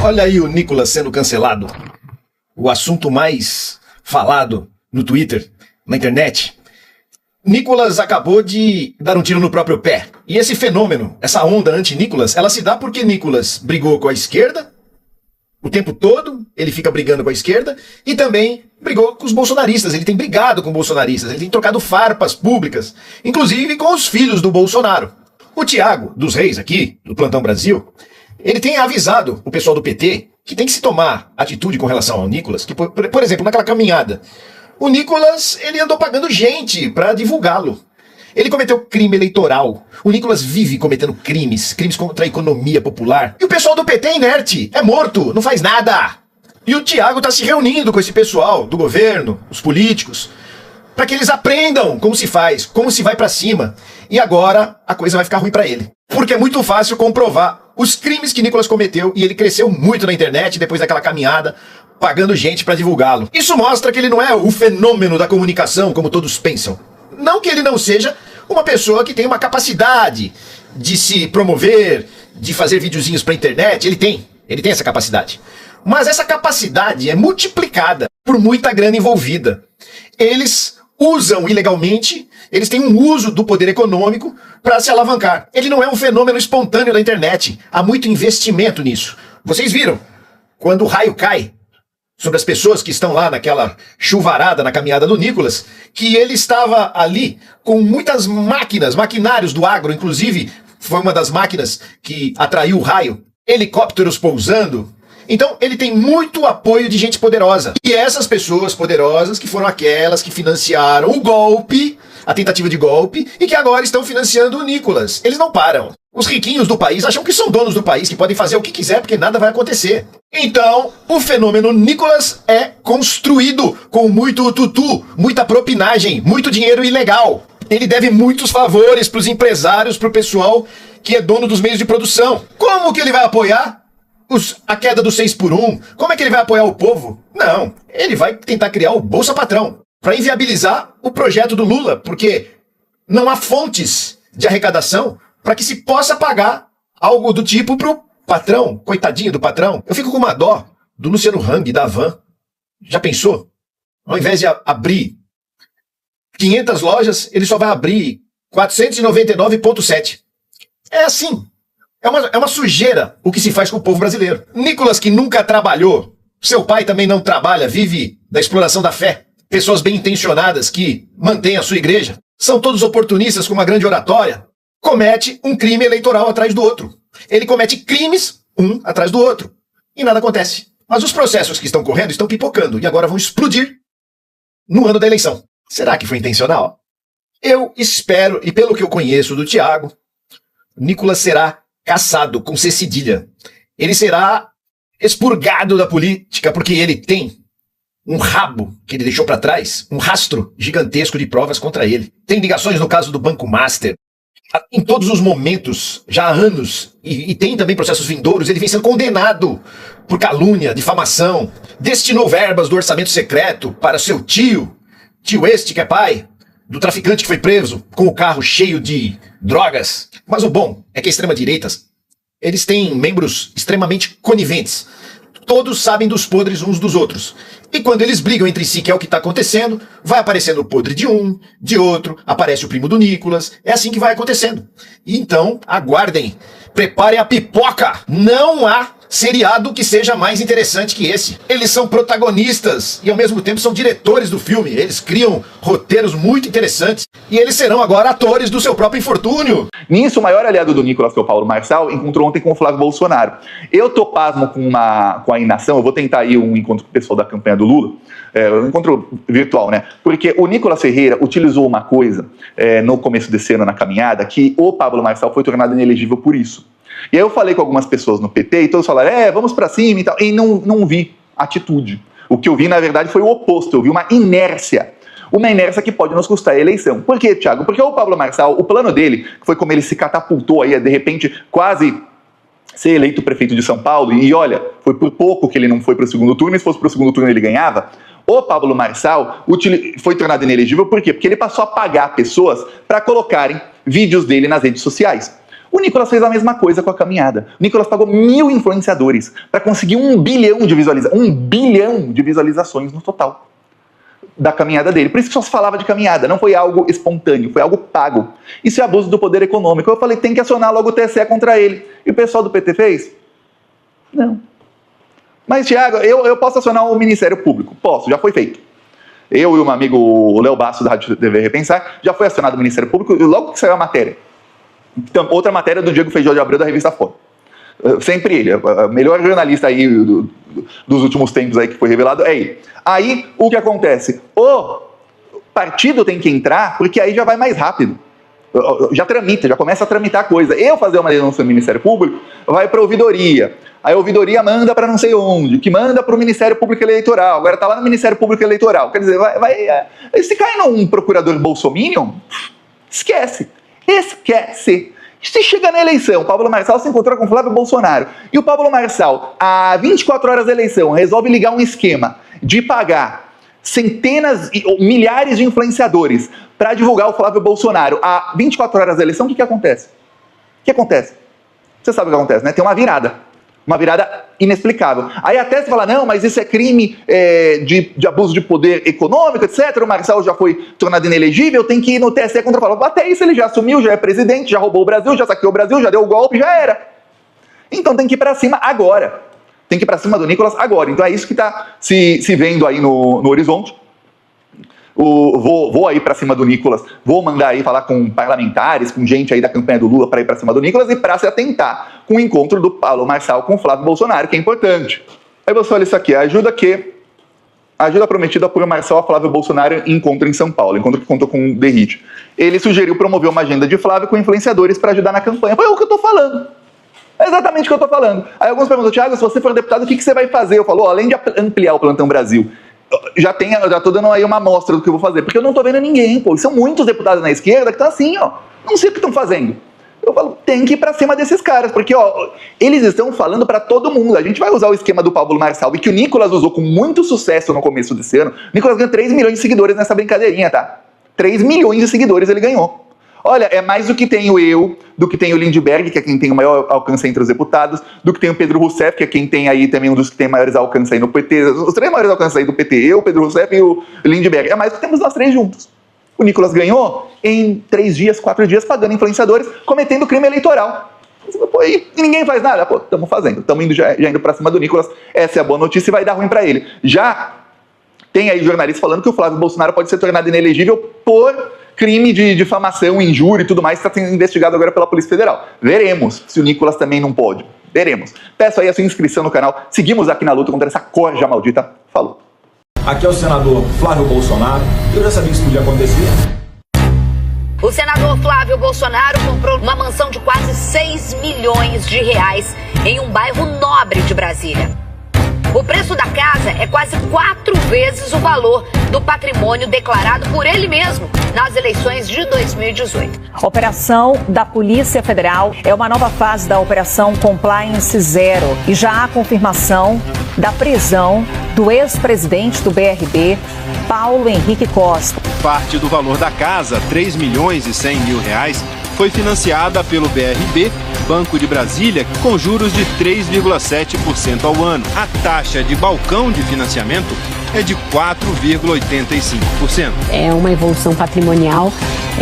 Olha aí o Nicolas sendo cancelado. O assunto mais falado no Twitter, na internet. Nicolas acabou de dar um tiro no próprio pé. E esse fenômeno, essa onda anti-Nicolas, ela se dá porque Nicolas brigou com a esquerda o tempo todo, ele fica brigando com a esquerda, e também brigou com os bolsonaristas. Ele tem brigado com bolsonaristas, ele tem trocado farpas públicas, inclusive com os filhos do Bolsonaro. O Thiago dos Reis aqui, do Plantão Brasil, ele tem avisado o pessoal do PT que tem que se tomar atitude com relação ao Nicolas, que, por exemplo, naquela caminhada, o Nicolas, ele andou pagando gente para divulgá-lo. Ele cometeu crime eleitoral. O Nicolas vive cometendo crimes contra a economia popular. E o pessoal do PT é inerte, é morto, não faz nada. E o Thiago tá se reunindo com esse pessoal do governo, os políticos, para que eles aprendam como se faz, como se vai para cima. E agora a coisa vai ficar ruim para ele. Porque é muito fácil comprovar os crimes que Nicolas cometeu, e ele cresceu muito na internet depois daquela caminhada, pagando gente para divulgá-lo. Isso mostra que ele não é o fenômeno da comunicação como todos pensam. Não que ele não seja uma pessoa que tem uma capacidade de se promover, de fazer videozinhos pra internet. Ele tem essa capacidade. Mas essa capacidade é multiplicada por muita grana envolvida. Eles usam ilegalmente, eles têm um uso do poder econômico para se alavancar. Ele não é um fenômeno espontâneo da internet. Há muito investimento nisso. Vocês viram? Quando o raio cai sobre as pessoas que estão lá naquela chuvarada na caminhada do Nicolas, que ele estava ali com muitas maquinários do agro, inclusive foi uma das máquinas que atraiu o raio, helicópteros pousando. Então ele tem muito apoio de gente poderosa. E essas pessoas poderosas que foram aquelas que financiaram o golpe, a tentativa de golpe, e que agora estão financiando o Nicolas. Eles não param. Os riquinhos do país acham que são donos do país, que podem fazer o que quiser porque nada vai acontecer. Então, o fenômeno Nicolas é construído com muito tutu, muita propinagem, muito dinheiro ilegal. Ele deve muitos favores para os empresários, para o pessoal que é dono dos meios de produção. Como que ele vai apoiar a queda do 6x1? Como é que ele vai apoiar o povo? Não, ele vai tentar criar o Bolsa Patrão para inviabilizar o projeto do Lula, porque não há fontes de arrecadação para que se possa pagar algo do tipo pro patrão, coitadinho do patrão. Eu fico com uma dó do Luciano Hang, da Havan. Já pensou? Ao invés de abrir 500 lojas, ele só vai abrir 499,7. É assim. É uma sujeira o que se faz com o povo brasileiro. Nicolas, que nunca trabalhou, seu pai também não trabalha, vive da exploração da fé. Pessoas bem intencionadas que mantêm a sua igreja. São todos oportunistas com uma grande oratória. Comete um crime eleitoral atrás do outro. Ele comete crimes um atrás do outro. E nada acontece. Mas os processos que estão correndo estão pipocando e agora vão explodir no ano da eleição. Será que foi intencional? Eu espero, e pelo que eu conheço do Thiago, Nicolas será caçado com C cedilha. Ele será expurgado da política porque ele tem um rabo que ele deixou para trás, um rastro gigantesco de provas contra ele. Tem ligações no caso do Banco Master. Em todos os momentos, já há anos, e tem também processos vindouros, ele vem sendo condenado por calúnia, difamação, destinou verbas do orçamento secreto para seu tio este que é pai do traficante que foi preso com o carro cheio de drogas. Mas o bom é que a extrema-direita, eles têm membros extremamente coniventes. Todos sabem dos podres uns dos outros. E quando eles brigam entre si, que é o que está acontecendo, vai aparecendo o podre de um, de outro, aparece o primo do Nicolas. É assim que vai acontecendo. E então, aguardem. Preparem a pipoca. Não há seriado que seja mais interessante que esse. Eles são protagonistas e ao mesmo tempo são diretores do filme. Eles criam roteiros muito interessantes e eles serão agora atores do seu próprio infortúnio. Nisso, o maior aliado do Nicolas, que é o Paulo Marçal, encontrou ontem com o Flávio Bolsonaro. Eu tô pasmo com a inação, eu vou tentar ir um encontro com o pessoal da campanha do Lula, um encontro virtual, né? Porque o Nicolas Ferreira utilizou uma coisa no começo desse ano na caminhada, que o Pablo Marçal foi tornado inelegível por isso. E aí eu falei com algumas pessoas no PT e todos falaram, vamos pra cima e tal, e não vi atitude. O que eu vi, na verdade, foi o oposto, eu vi uma inércia. Uma inércia que pode nos custar a eleição. Por quê, Thiago? Porque o Pablo Marçal, o plano dele, que foi como ele se catapultou aí, de repente, quase ser eleito prefeito de São Paulo, e olha, foi por pouco que ele não foi para o segundo turno, e se fosse para o segundo turno ele ganhava. O Pablo Marçal foi tornado inelegível por quê? Porque ele passou a pagar pessoas para colocarem vídeos dele nas redes sociais. O Nicolas fez a mesma coisa com a caminhada. O Nicolas pagou 1.000 influenciadores para conseguir 1 bilhão de visualizações. 1 bilhão de visualizações no total da caminhada dele. Por isso que só se falava de caminhada, não foi algo espontâneo, foi algo pago. Isso é abuso do poder econômico. Eu falei, tem que acionar logo o TSE contra ele. E o pessoal do PT fez? Não. Mas, Thiago, eu posso acionar o Ministério Público? Posso, já foi feito. Eu e um amigo, o Léo Basso, da Rádio TV Repensar, já foi acionado o Ministério Público logo que saiu a matéria. Então, outra matéria do Diego Feijó de Abreu, da revista Fórum. Sempre ele, o melhor jornalista aí dos últimos tempos aí que foi revelado é ele. Aí, o que acontece? O partido tem que entrar, porque aí já vai mais rápido. Já tramita, já começa a tramitar a coisa. Eu fazer uma denúncia no Ministério Público, vai para a ouvidoria. Aí a ouvidoria manda para não sei onde, que manda para o Ministério Público Eleitoral. Agora está lá no Ministério Público Eleitoral. Quer dizer, se cai num procurador bolsominion, esquece. Se chega na eleição, o Pablo Marçal se encontrou com o Flávio Bolsonaro, e o Pablo Marçal, há 24 horas da eleição, resolve ligar um esquema de pagar centenas ou milhares de influenciadores para divulgar o Flávio Bolsonaro há 24 horas da eleição, o que acontece? O que acontece? Você sabe o que acontece, né? Tem uma virada inexplicável. Aí até você fala, não, mas isso é crime de abuso de poder econômico, etc. O Marçal já foi tornado inelegível, tem que ir no TSE contra o Flávio. Até isso ele já assumiu, já é presidente, já roubou o Brasil, já saqueou o Brasil, já deu o golpe, já era. Então tem que ir para cima agora. Tem que ir para cima do Nicolas agora. Então é isso que está se vendo aí no horizonte. Vou aí para cima do Nicolas, vou mandar aí falar com parlamentares, com gente aí da campanha do Lula para ir para cima do Nicolas e para se atentar com o encontro do Paulo Marçal com o Flávio Bolsonaro, que é importante. Aí você olha isso aqui, a ajuda prometida por Marçal a Flávio Bolsonaro em encontro em São Paulo, encontro que contou com o Derrite. Ele sugeriu promover uma agenda de Flávio com influenciadores para ajudar na campanha. Foi o que eu estou falando. É exatamente o que eu estou falando. Aí alguns perguntam, Thiago, se você for deputado, o que você vai fazer? Eu falo, além de ampliar o Plantão Brasil, já tô dando aí uma amostra do que eu vou fazer, porque eu não tô vendo ninguém, pô. São muitos deputados na esquerda que estão assim, ó. Não sei o que estão fazendo. Eu falo, tem que ir pra cima desses caras, porque, ó, eles estão falando pra todo mundo. A gente vai usar o esquema do Pablo Marçal, e que o Nicolas usou com muito sucesso no começo desse ano. O Nicolas ganhou 3 milhões de seguidores nessa brincadeirinha, tá? 3 milhões de seguidores ele ganhou. Olha, é mais do que tenho eu, do que tem o Lindbergh, que é quem tem o maior alcance entre os deputados, do que tem o Pedro Rousseff, que é quem tem aí também um dos que tem maiores alcances aí no PT. Os 3 maiores alcances aí do PT, eu, Pedro Rousseff e o Lindbergh. É mais do que temos nós 3 juntos. O Nicolas ganhou em 3 dias, 4 dias, pagando influenciadores, cometendo crime eleitoral. Pô, e ninguém faz nada? Pô, estamos fazendo. Estamos já indo para cima do Nicolas. Essa é a boa notícia e vai dar ruim para ele. Já tem aí jornalistas falando que o Flávio Bolsonaro pode ser tornado inelegível por crime de difamação, injúria e tudo mais, que está sendo investigado agora pela Polícia Federal. Veremos se o Nicolas também não pode. Veremos. Peço aí a sua inscrição no canal. Seguimos aqui na luta contra essa corja maldita. Falou. Aqui é o senador Flávio Bolsonaro. Eu já sabia que isso podia acontecer. O senador Flávio Bolsonaro comprou uma mansão de quase 6 milhões de reais em um bairro nobre de Brasília. O preço da casa é quase 4 vezes o valor do patrimônio declarado por ele mesmo nas eleições de 2018. A operação da Polícia Federal é uma nova fase da Operação Compliance Zero e já há confirmação da prisão do ex-presidente do BRB, Paulo Henrique Costa. Parte do valor da casa, 3 milhões e 100 mil reais, foi financiada pelo BRB, Banco de Brasília, com juros de 3,7% ao ano. A taxa de balcão de financiamento é de 4,85%. É uma evolução patrimonial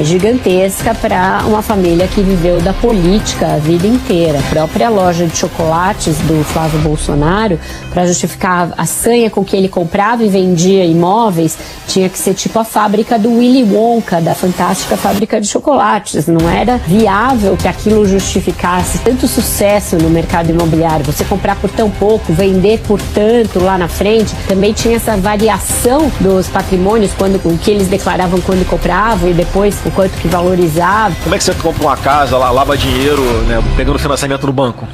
gigantesca para uma família que viveu da política a vida inteira. A própria loja de chocolates do Flávio Bolsonaro, para justificar a sanha com que ele comprava e vendia imóveis, tinha que ser tipo a fábrica do Willy Wonka, da fantástica fábrica de chocolates. Não era viável que aquilo justificasse tanto sucesso no mercado imobiliário. Você comprar por tão pouco, vender por tanto lá na frente. Também tinha essa variação dos patrimônios, o que eles declaravam quando compravam e depois o quanto que valorizava. Como é que você compra uma casa, lava dinheiro, né, pegando financiamento no banco?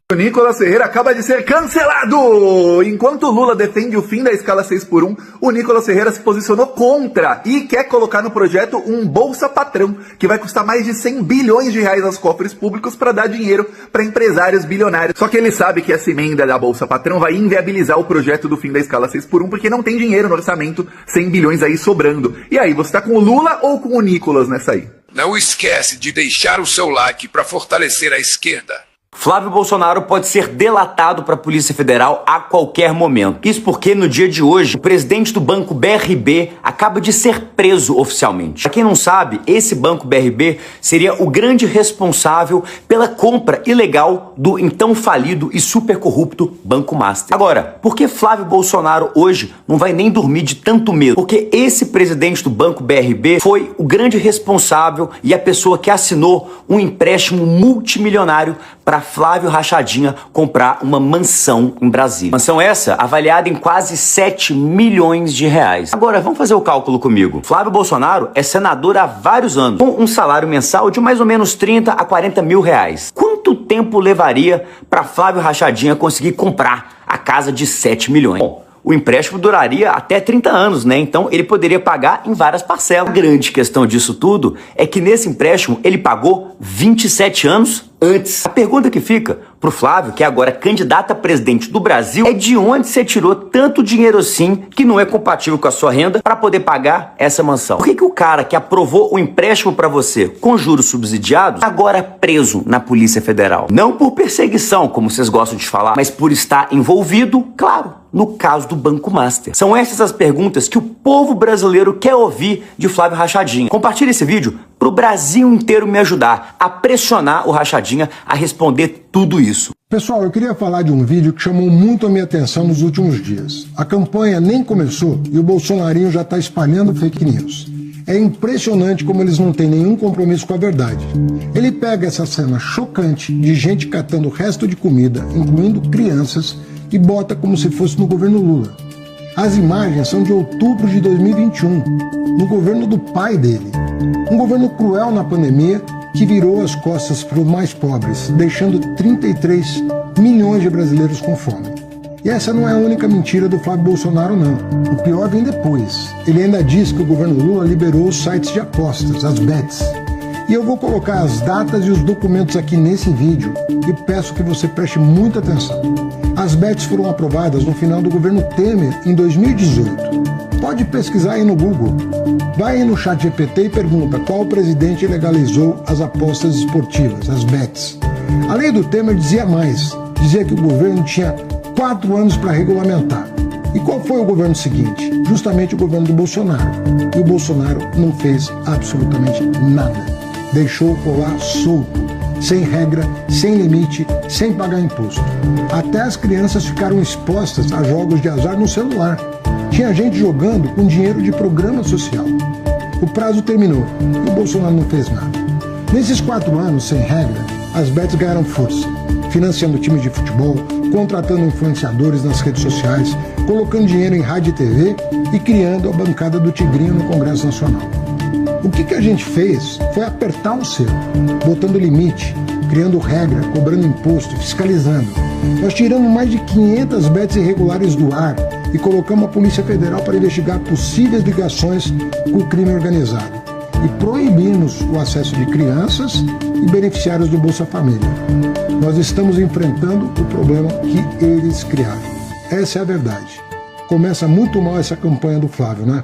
O Nicolas Ferreira acaba de ser cancelado! Enquanto Lula defende o fim da escala 6x1, o Nicolas Ferreira se posicionou contra e quer colocar no projeto um Bolsa Patrão, que vai custar mais de 100 bilhões de reais aos cofres públicos para dar dinheiro para empresários bilionários. Só que ele sabe que essa emenda da Bolsa Patrão vai inviabilizar o projeto do fim da escala 6x1, porque não tem dinheiro no orçamento, 100 bilhões aí sobrando. E aí, você tá com o Lula ou com o Nicolas nessa aí? Não esquece de deixar o seu like para fortalecer a esquerda. Flávio Bolsonaro pode ser delatado para a Polícia Federal a qualquer momento. Isso porque no dia de hoje, o presidente do banco BRB acaba de ser preso oficialmente. Para quem não sabe, esse banco BRB seria o grande responsável pela compra ilegal do então falido e super corrupto Banco Master. Agora, por que Flávio Bolsonaro hoje não vai nem dormir de tanto medo? Porque esse presidente do banco BRB foi o grande responsável e a pessoa que assinou um empréstimo multimilionário para Flávio Rachadinha comprar uma mansão em Brasília. Mansão essa avaliada em quase 7 milhões de reais. Agora, vamos fazer o cálculo comigo. Flávio Bolsonaro é senador há vários anos, com um salário mensal de mais ou menos 30 a 40 mil reais. Quanto tempo levaria para Flávio Rachadinha conseguir comprar a casa de 7 milhões? Bom, o empréstimo duraria até 30 anos, né? Então ele poderia pagar em várias parcelas. A grande questão disso tudo é que nesse empréstimo ele pagou 27 anos antes. A pergunta que fica pro Flávio, que é agora candidato a presidente do Brasil, é de onde você tirou tanto dinheiro assim que não é compatível com a sua renda para poder pagar essa mansão? Por que o cara que aprovou o empréstimo para você com juros subsidiados agora é preso na Polícia Federal? Não por perseguição, como vocês gostam de falar, mas por estar envolvido, claro, no caso do Banco Master. São essas as perguntas que o povo brasileiro quer ouvir de Flávio Rachadinha. Compartilhe esse vídeo pro Brasil inteiro me ajudar a pressionar o Rachadinha a responder tudo isso. Pessoal, eu queria falar de um vídeo que chamou muito a minha atenção nos últimos dias. A campanha nem começou e o bolsonarinho já está espalhando fake news. É impressionante como eles não têm nenhum compromisso com a verdade. Ele pega essa cena chocante de gente catando resto de comida, incluindo crianças, e bota como se fosse no governo Lula. As imagens são de outubro de 2021, no governo do pai dele. Um governo cruel na pandemia que virou as costas para os mais pobres, deixando 33 milhões de brasileiros com fome. E essa não é a única mentira do Flávio Bolsonaro, não. O pior vem depois. Ele ainda diz que o governo Lula liberou os sites de apostas, as bets. E eu vou colocar as datas e os documentos aqui nesse vídeo e peço que você preste muita atenção. As bets foram aprovadas no final do governo Temer, em 2018. Pode pesquisar aí no Google. Vai aí no ChatGPT e pergunta qual presidente legalizou as apostas esportivas, as bets. A lei do Temer dizia mais. Dizia que o governo tinha 4 anos para regulamentar. E qual foi o governo seguinte? Justamente o governo do Bolsonaro. E o Bolsonaro não fez absolutamente nada. Deixou rolar solto, sem regra, sem limite, sem pagar imposto. Até as crianças ficaram expostas a jogos de azar no celular. Tinha gente jogando com dinheiro de programa social. O prazo terminou e o Bolsonaro não fez nada. Nesses 4 anos, sem regra, as bets ganharam força, financiando times de futebol, contratando influenciadores nas redes sociais, colocando dinheiro em rádio e TV e criando a bancada do Tigrinho no Congresso Nacional. O que a gente fez foi apertar o cerco, botando limite, criando regra, cobrando imposto, fiscalizando. Nós tiramos mais de 500 bets irregulares do ar e colocamos a Polícia Federal para investigar possíveis ligações com o crime organizado. E proibimos o acesso de crianças e beneficiários do Bolsa Família. Nós estamos enfrentando o problema que eles criaram. Essa é a verdade. Começa muito mal essa campanha do Flávio, né?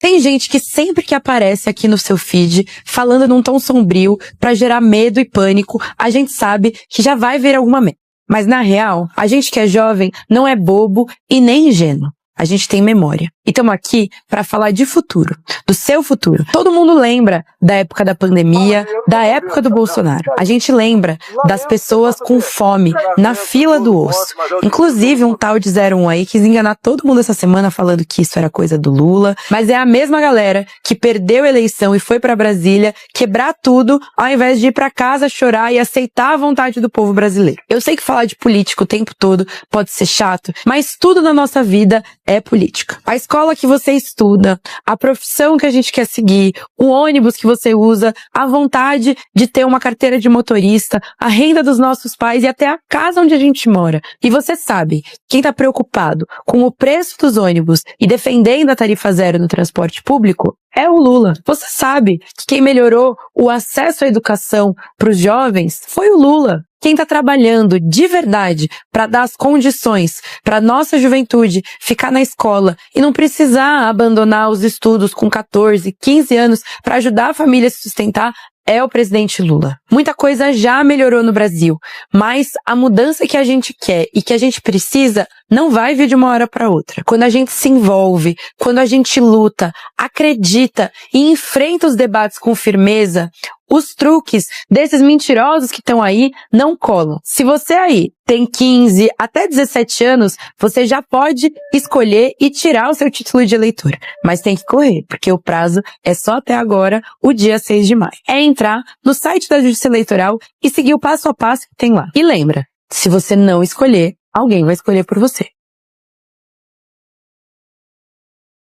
Tem gente que sempre que aparece aqui no seu feed, falando num tom sombrio, pra gerar medo e pânico, a gente sabe que já vai ver alguma merda. Mas na real, a gente que é jovem não é bobo e nem ingênuo. A gente tem memória. E estamos aqui para falar de futuro, do seu futuro. Todo mundo lembra da época da pandemia, da época do Bolsonaro. A gente lembra das pessoas com fome, na fila do osso. Inclusive um tal de 01 aí quis enganar todo mundo essa semana falando que isso era coisa do Lula. Mas é a mesma galera que perdeu a eleição e foi para Brasília quebrar tudo ao invés de ir para casa chorar e aceitar a vontade do povo brasileiro. Eu sei que falar de política o tempo todo pode ser chato, mas tudo na nossa vida é política. A escola que você estuda, a profissão que a gente quer seguir, o ônibus que você usa, a vontade de ter uma carteira de motorista, a renda dos nossos pais e até a casa onde a gente mora. E você sabe, quem está preocupado com o preço dos ônibus e defendendo a tarifa zero no transporte público é o Lula. Você sabe que quem melhorou o acesso à educação para os jovens foi o Lula. Quem está trabalhando de verdade para dar as condições para nossa juventude ficar na escola e não precisar abandonar os estudos com 14, 15 anos para ajudar a família a se sustentar é o presidente Lula. Muita coisa já melhorou no Brasil, mas a mudança que a gente quer e que a gente precisa não vai vir de uma hora para outra. Quando a gente se envolve, quando a gente luta, acredita e enfrenta os debates com firmeza, os truques desses mentirosos que estão aí não colam. Se você aí tem 15 até 17 anos, você já pode escolher e tirar o seu título de eleitor. Mas tem que correr, porque o prazo é só até agora, o dia 6 de maio. É entrar no site da Justiça Eleitoral e seguir o passo a passo que tem lá. E lembra, se você não escolher, alguém vai escolher por você.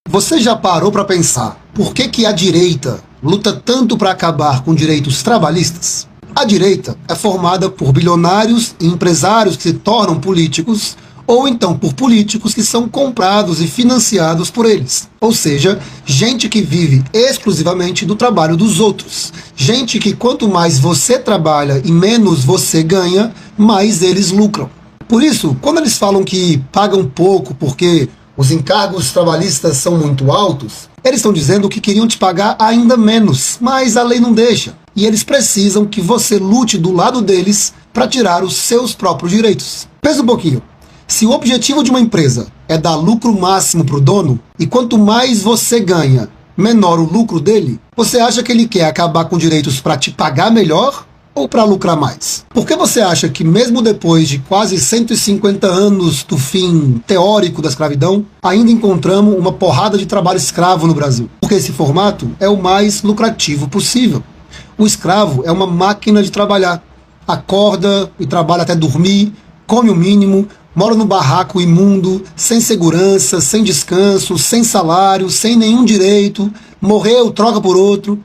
Você já parou para pensar por que a direita luta tanto para acabar com direitos trabalhistas? A direita é formada por bilionários e empresários que se tornam políticos, ou então por políticos que são comprados e financiados por eles. Ou seja, gente que vive exclusivamente do trabalho dos outros. Gente que quanto mais você trabalha e menos você ganha, mais eles lucram. Por isso, quando eles falam que pagam pouco porque os encargos trabalhistas são muito altos, eles estão dizendo que queriam te pagar ainda menos, mas a lei não deixa. E eles precisam que você lute do lado deles para tirar os seus próprios direitos. Pensa um pouquinho. Se o objetivo de uma empresa é dar lucro máximo para o dono, e quanto mais você ganha, menor o lucro dele, você acha que ele quer acabar com direitos para te pagar melhor ou para lucrar mais? Por que você acha que mesmo depois de quase 150 anos do fim teórico da escravidão, ainda encontramos uma porrada de trabalho escravo no Brasil? Porque esse formato é o mais lucrativo possível. O escravo é uma máquina de trabalhar. Acorda e trabalha até dormir, come o mínimo, mora no barraco imundo, sem segurança, sem descanso, sem salário, sem nenhum direito, morreu, troca por outro.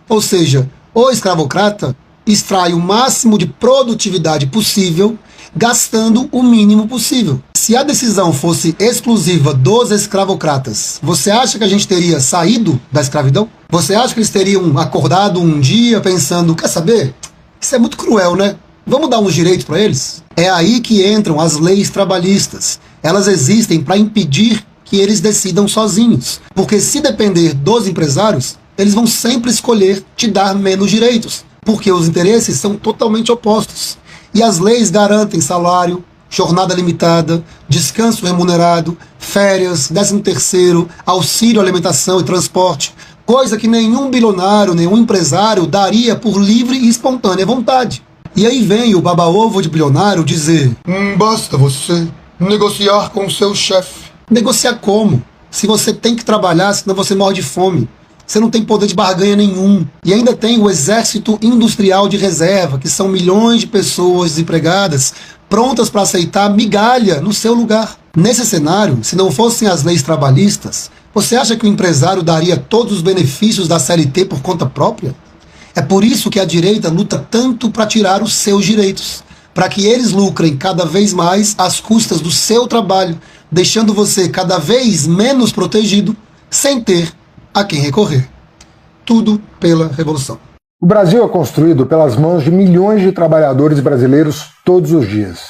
Ou seja, o escravocrata extrai o máximo de produtividade possível, gastando o mínimo possível. Se a decisão fosse exclusiva dos escravocratas, você acha que a gente teria saído da escravidão? Você acha que eles teriam acordado um dia pensando, quer saber? Isso é muito cruel, né? Vamos dar uns direitos para eles? É aí que entram as leis trabalhistas. Elas existem para impedir que eles decidam sozinhos. Porque se depender dos empresários, eles vão sempre escolher te dar menos direitos. Porque os interesses são totalmente opostos. E as leis garantem salário, jornada limitada, descanso remunerado, férias, 13º, auxílio alimentação e transporte, coisa que nenhum bilionário, nenhum empresário daria por livre e espontânea vontade. E aí vem o baba-ovo de bilionário dizer, basta você negociar com o seu chefe. Negociar como? Se você tem que trabalhar, senão você morre de fome. Você não tem poder de barganha nenhum. E ainda tem o exército industrial de reserva, que são milhões de pessoas desempregadas, prontas para aceitar migalha no seu lugar. Nesse cenário, se não fossem as leis trabalhistas, você acha que o empresário daria todos os benefícios da CLT por conta própria? É por isso que a direita luta tanto para tirar os seus direitos, para que eles lucrem cada vez mais às custas do seu trabalho, deixando você cada vez menos protegido, sem ter a quem recorrer. Tudo pela revolução. O Brasil é construído pelas mãos de milhões de trabalhadores brasileiros todos os dias.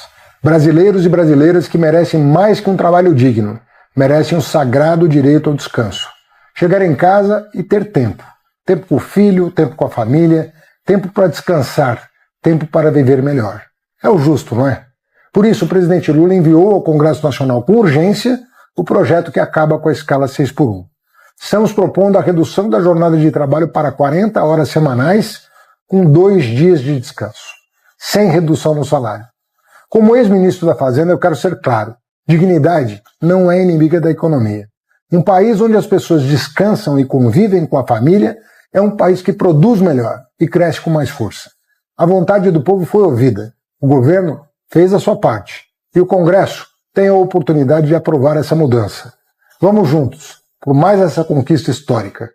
Brasileiros e brasileiras que merecem mais que um trabalho digno, merecem o sagrado direito ao descanso. Chegar em casa e ter tempo. Tempo com o filho, tempo com a família, tempo para descansar, tempo para viver melhor. É o justo, não é? Por isso, o presidente Lula enviou ao Congresso Nacional com urgência o projeto que acaba com a escala 6x1. Estamos propondo a redução da jornada de trabalho para 40 horas semanais, com 2 dias de descanso, sem redução no salário. Como ex-ministro da Fazenda, eu quero ser claro, dignidade não é inimiga da economia. Um país onde as pessoas descansam e convivem com a família é um país que produz melhor e cresce com mais força. A vontade do povo foi ouvida, o governo fez a sua parte e o Congresso tem a oportunidade de aprovar essa mudança. Vamos juntos por mais essa conquista histórica.